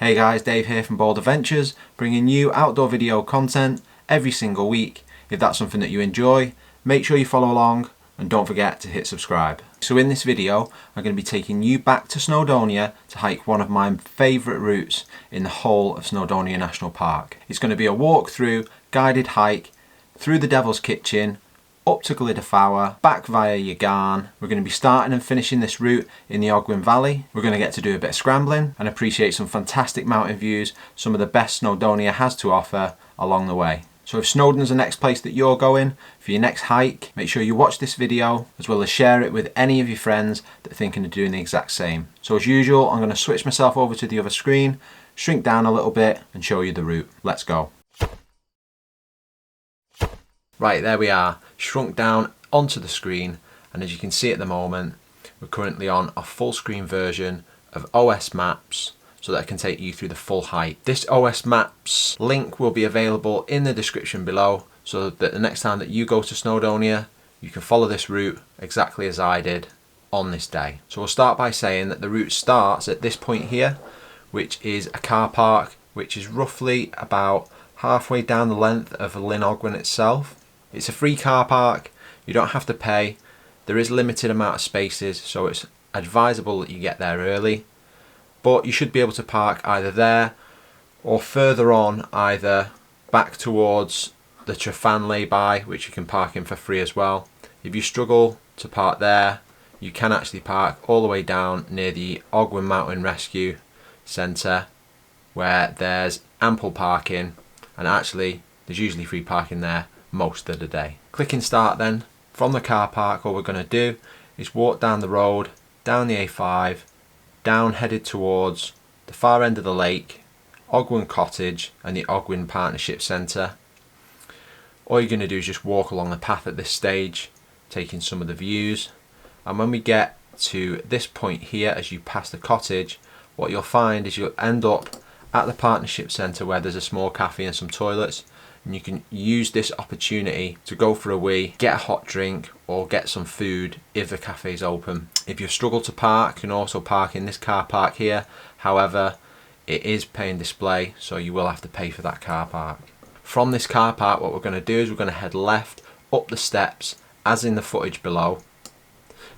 Hey guys, Dave here from Bold Adventures, bringing you outdoor video content every single week. If that's something that you enjoy, make sure you follow along and don't forget to hit subscribe. So in this video, I'm going to be taking you back to Snowdonia to hike one of my favourite routes in the whole of Snowdonia National Park. It's going to be a walk through, guided hike, through the Devil's Kitchen, up to Glyder Fawr, back via Llyn Ogwen. We're going to be starting and finishing this route in the Ogwen Valley. We're going to get to do a bit of scrambling and appreciate some fantastic mountain views, some of the best Snowdonia has to offer along the way. So if Snowdon's the next place that you're going for your next hike, make sure you watch this video as well as share it with any of your friends that are thinking of doing the exact same. So as usual, I'm going to switch myself over to the other screen, shrink down a little bit and show you the route. Let's go. Right, there we are, shrunk down onto the screen, and as you can see at the moment, we're currently on a full screen version of OS Maps so that I can take you through the full hike. This OS Maps link will be available in the description below so that the next time that you go to Snowdonia, you can follow this route exactly as I did on this day. So we'll start by saying that the route starts at this point here, which is a car park, which is roughly about halfway down the length of Llyn Ogwen itself. It's a free car park, you don't have to pay, there is limited amount of spaces, so it's advisable that you get there early, but you should be able to park either there or further on, either back towards the Trefan lay-by, which you can park in for free as well. If you struggle to park there, you can actually park all the way down near the Ogwen Mountain Rescue Centre, where there's ample parking, and actually there's usually free parking there most of the day. Clicking start then, from the car park, all we're going to do is walk down the road, down the A5, down headed towards the far end of the lake, Ogwen Cottage and the Ogwen Partnership Centre. All you're going to do is just walk along the path at this stage, taking some of the views, and when we get to this point here, as you pass the cottage, what you'll find is you'll end up at the Partnership Centre where there's a small cafe and some toilets, and you can use this opportunity to go for a wee, get a hot drink or get some food if the cafe is open. If you struggle to park, you can also park in this car park here. However, it is pay and display, so you will have to pay for that car park. From this car park, what we're going to do is we're going to head left up the steps as in the footage below,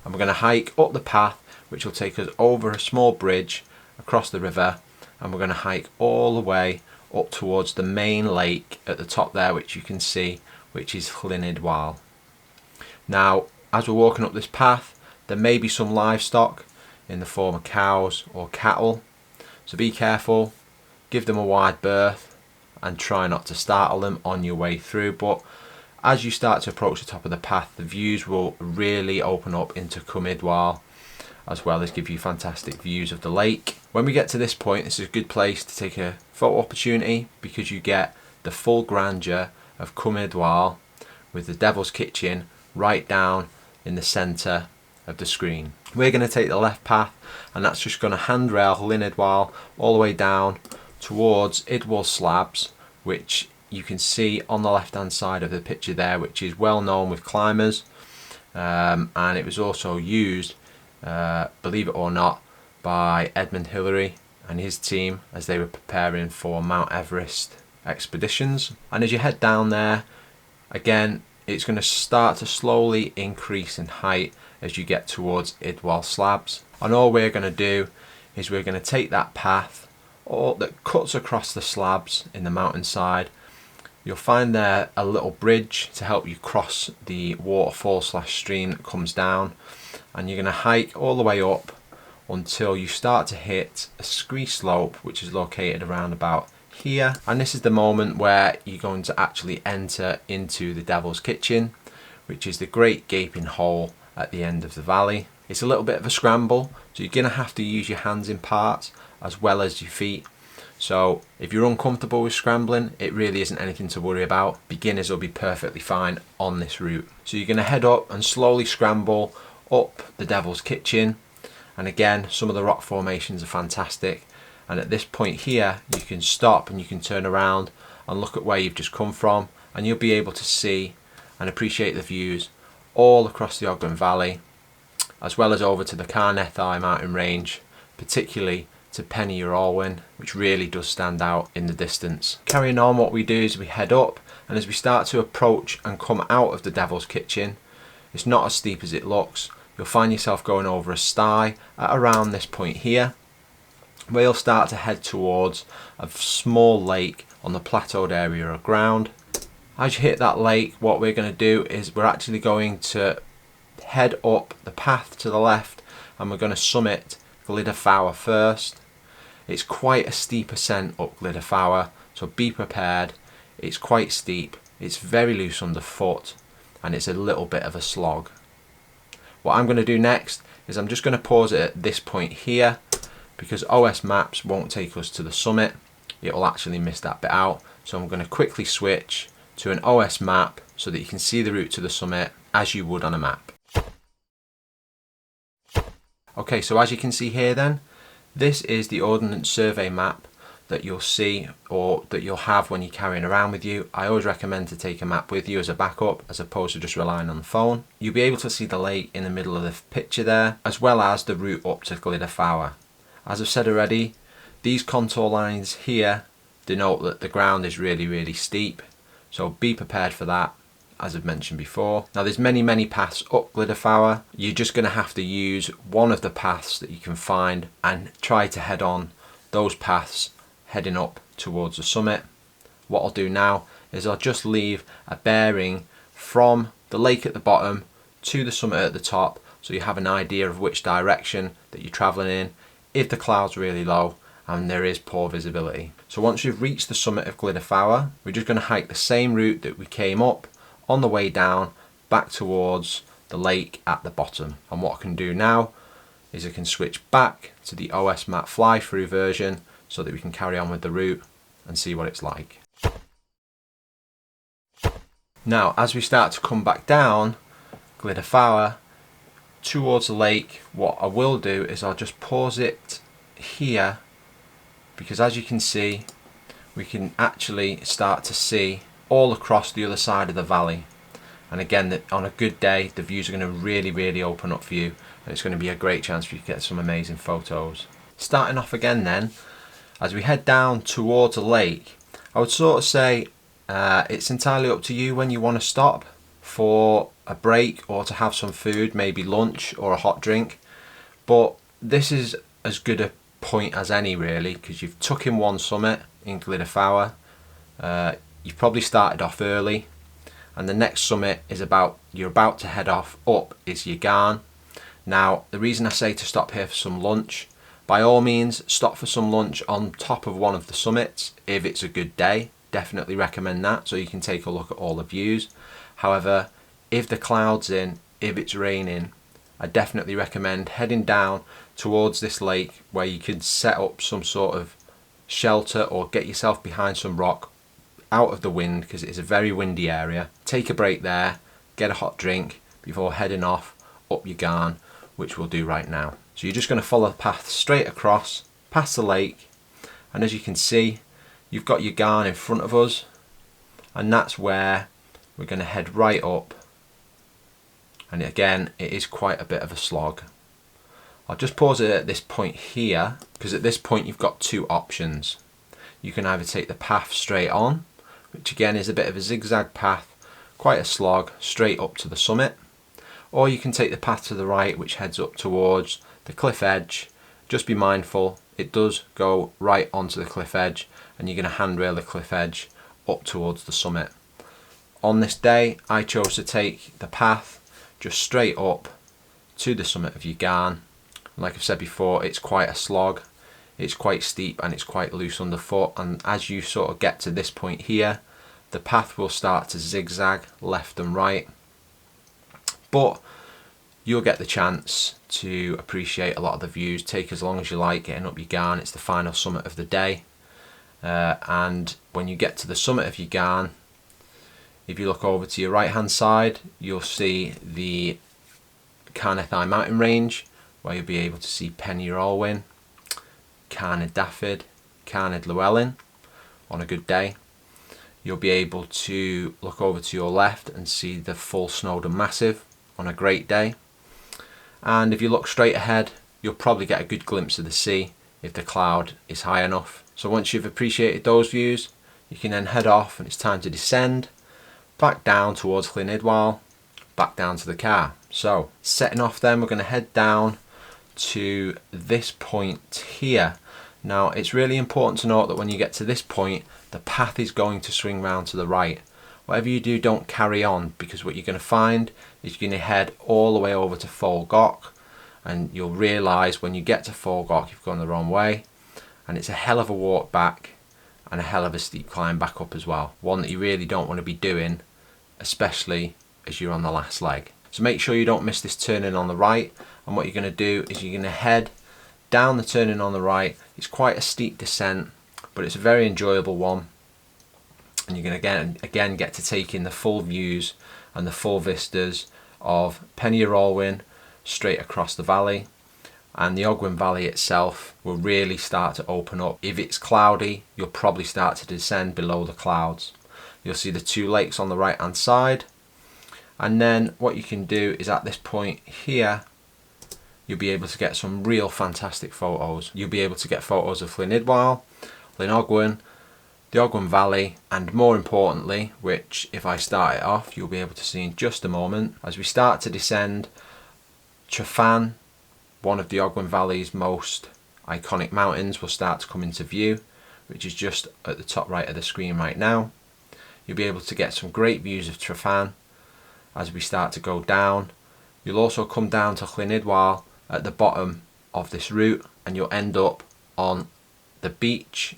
and we're going to hike up the path which will take us over a small bridge across the river, and we're going to hike all the way up towards the main lake at the top there, which you can see, which is Llyn Idwal. Now, as we're walking up this path, there may be some livestock in the form of cows or cattle, so be careful, give them a wide berth and try not to startle them on your way through. But as you start to approach the top of the path, the views will really open up into Llyn Idwal, as well as give you fantastic views of the lake. When we get to this point, this is a good place to take a photo opportunity because you get the full grandeur of Llyn Idwal with the Devil's Kitchen right down in the centre of the screen. We're going to take the left path, and that's just going to handrail Llyn Idwal all the way down towards Idwal Slabs, which you can see on the left hand side of the picture there, which is well known with climbers, and it was also used, believe it or not, by Edmund Hillary and his team as they were preparing for Mount Everest expeditions. And as you head down there, again, it's going to start to slowly increase in height as you get towards Idwal Slabs. And all we're going to do is we're going to take that path that cuts across the slabs in the mountainside. You'll find there a little bridge to help you cross the waterfall / stream that comes down, and you're going to hike all the way up until you start to hit a scree slope, which is located around about here. And this is the moment where you're going to actually enter into the Devil's Kitchen, which is the great gaping hole at the end of the valley. It's a little bit of a scramble, so you're going to have to use your hands in parts as well as your feet. So if you're uncomfortable with scrambling, it really isn't anything to worry about. Beginners will be perfectly fine on this route. So you're going to head up and slowly scramble up the Devil's Kitchen, and again, some of the rock formations are fantastic, and at this point here you can stop and you can turn around and look at where you've just come from, and you'll be able to see and appreciate the views all across the Ogwen Valley, as well as over to the Carnethai mountain range, particularly to Llyn Ogwen, which really does stand out in the distance. Carrying on, what we do is we head up, and as we start to approach and come out of the Devil's Kitchen, it's not as steep as it looks. You'll find yourself going over a sty at around this point here, where you'll start to head towards a small lake on the plateaued area of ground. As you hit that lake, what we're going to do is we're actually going to head up the path to the left, and we're going to summit Glyder Fawr first. It's quite a steep ascent up Glyder Fawr, so be prepared. It's quite steep, it's very loose underfoot, and it's a little bit of a slog. What I'm going to do next is I'm just going to pause it at this point here, because OS Maps won't take us to the summit. It will actually miss that bit out, so I'm going to quickly switch to an OS map so that you can see the route to the summit as you would on a map. Okay, so as you can see here then, this is the Ordnance Survey Map that you'll see, or that you'll have when you're carrying around with you. I always recommend to take a map with you as a backup, as opposed to just relying on the phone. You'll be able to see the lake in the middle of the picture there, as well as the route up to Glyder Fawr. As I've said already, these contour lines here denote that the ground is really steep, so be prepared for that, as I've mentioned before. Now there's many paths up Glyder Fawr. You're just going to have to use one of the paths that you can find and try to head on those paths heading up towards the summit. What I'll do now is I'll just leave a bearing from the lake at the bottom to the summit at the top, so you have an idea of which direction that you're travelling in if the cloud's really low and there is poor visibility. So once you've reached the summit of Glyder Fawr, we're just going to hike the same route that we came up on the way down back towards the lake at the bottom. And what I can do now is I can switch back to the OS Map fly-through version so that we can carry on with the route and see what it's like. Now as we start to come back down Glyder Fawr towards the lake, what I will do is I'll just pause it here, because as you can see, we can actually start to see all across the other side of the valley. And again, on a good day, the views are going to really open up for you, and it's going to be a great chance for you to get some amazing photos. Starting off again then, as we head down towards the lake, I would sort of say it's entirely up to you when you want to stop for a break or to have some food, maybe lunch or a hot drink. But this is as good a point as any really, because you've took in one summit in Glyder Fawr. You've probably started off early, and the next summit is you're about to head off up is Llyn Ogwen. Now the reason I say to stop here for some lunch, by all means stop for some lunch on top of one of the summits if it's a good day. Definitely recommend that, so you can take a look at all the views. However, if the cloud's in, if it's raining, I definitely recommend heading down towards this lake where you can set up some sort of shelter or get yourself behind some rock out of the wind, because it is a very windy area. Take a break there, get a hot drink before heading off up Llyn Ogwen, which we'll do right now. So you're just going to follow the path straight across past the lake, and as you can see, you've got Llyn Ogwen in front of us, and that's where we're going to head right up. And again, it is quite a bit of a slog. I'll just pause it at this point here, because at this point you've got two options. You can either take the path straight on, which again is a bit of a zigzag path, quite a slog, straight up to the summit, or you can take the path to the right, which heads up towards the cliff edge. Just be mindful, it does go right onto the cliff edge, and you're going to handrail the cliff edge up towards the summit. On this day, I chose to take the path just straight up to the summit of Llyn Ogwen. Like I've said before, it's quite a slog, it's quite steep and it's quite loose underfoot, and as you sort of get to this point here, the path will start to zigzag left and right, but you'll get the chance to appreciate a lot of the views. Take as long as you like getting up Llyn Ogwen. It's the final summit of the day, and when you get to the summit of Llyn Ogwen, if you look over to your right hand side, you'll see the Carnethai mountain range, where you'll be able to see Llyn Ogwen, Llyn Idwal, Llyn Idwal on a good day. You'll be able to look over to your left and see the full Snowdonia Massive on a great day. And if you look straight ahead, you'll probably get a good glimpse of the sea if the cloud is high enough. So once you've appreciated those views, you can then head off and it's time to descend back down towards Llyn Idwal, back down to the car. So setting off then, we're going to head down to this point here. Now it's really important to note that when you get to this point, the path is going to swing round to the right. Whatever you do, don't carry on, because what you're going to find is you're going to head all the way over to Fawr Y, and you'll realise when you get to Fawr Y you've gone the wrong way, and it's a hell of a walk back and a hell of a steep climb back up as well. One that you really don't want to be doing, especially as you're on the last leg. So make sure you don't miss this turning on the right, and what you're going to do is you're going to head down the turning on the right. It's quite a steep descent, but it's a very enjoyable one, and you're going to again get to take in the full views and the full vistas of Llyn Ogwen straight across the valley, and the Ogwen Valley itself will really start to open up. If it's cloudy, you'll probably start to descend below the clouds. You'll see the two lakes on the right hand side, and then what you can do is at this point here you'll be able to get some real fantastic photos. You'll be able to get photos of Llyn Idwal, Llyn Ogwen, the Ogwen Valley, and more importantly, which if I start it off you'll be able to see in just a moment, as we start to descend, Tryfan, one of the Ogwen Valley's most iconic mountains, will start to come into view, which is just at the top right of the screen right now. You'll be able to get some great views of Tryfan as we start to go down. You'll also come down to Llyn Idwal at the bottom of this route, and you'll end up on the beach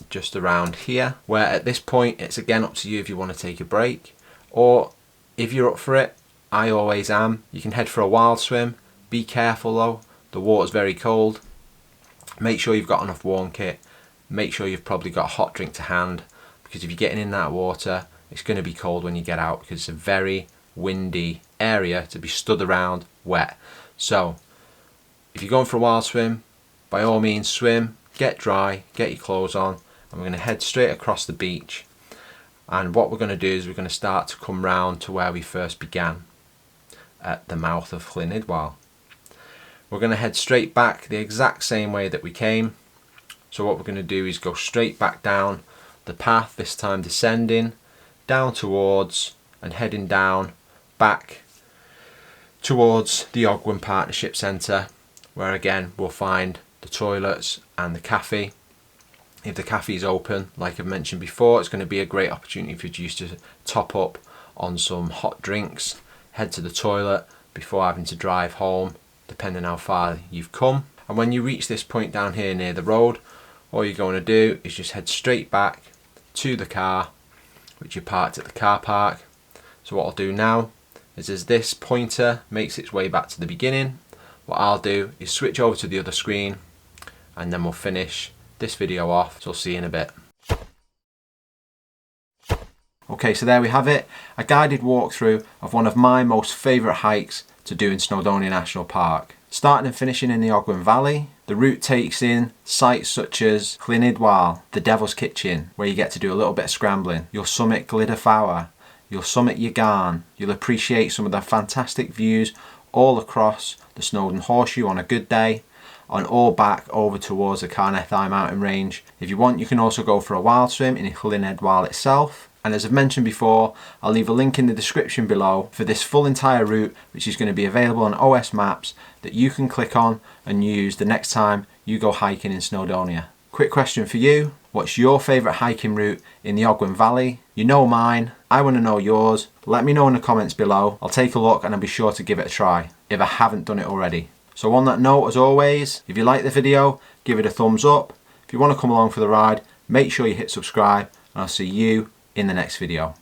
just around here, where at this point it's again up to you if you want to take a break, or if you're up for it, I always am, you can head for a wild swim. Be careful though, the water's very cold. Make sure you've got enough warm kit, make sure you've probably got a hot drink to hand, because if you're getting in that water it's going to be cold when you get out, because it's a very windy area to be stood around wet. So if you're going for a wild swim, by all means swim, get dry, get your clothes on, and we're going to head straight across the beach. And what we're going to do is we're going to start to come round to where we first began, at the mouth of Llyn Idwal. We're going to head straight back the exact same way that we came. So what we're going to do is go straight back down the path, this time descending down towards and heading down back towards the Ogwen Partnership Centre, where again we'll find the toilets and the cafe. If the cafe is open, like I've mentioned before, it's going to be a great opportunity for you to top up on some hot drinks, head to the toilet before having to drive home, depending how far you've come. And when you reach this point down here near the road, all you're going to do is just head straight back to the car, which you parked at the car park. So what I'll do now is, as this pointer makes its way back to the beginning, what I'll do is switch over to the other screen, and then we'll finish this video off. So I'll see you in a bit. Okay, so there we have it, a guided walkthrough of one of my most favourite hikes to do in Snowdonia National Park. Starting and finishing in the Ogwen Valley, the route takes in sites such as Llyn Idwal, the Devil's Kitchen, where you get to do a little bit of scrambling. You'll summit Glyder Fawr, you'll summit Y Garn, you'll appreciate some of the fantastic views all across the Snowdon Horseshoe on a good day, and all back over towards the Carnethai mountain range. If you want, you can also go for a wild swim in Llyn Idwal itself. And as I've mentioned before, I'll leave a link in the description below for this full entire route, which is going to be available on OS Maps, that you can click on and use the next time you go hiking in Snowdonia. Quick question for you, what's your favourite hiking route in the Ogwen Valley? You know mine, I want to know yours. Let me know in the comments below. I'll take a look and I'll be sure to give it a try if I haven't done it already. So on that note, as always, if you like the video, give it a thumbs up. If you want to come along for the ride, make sure you hit subscribe, and I'll see you in the next video.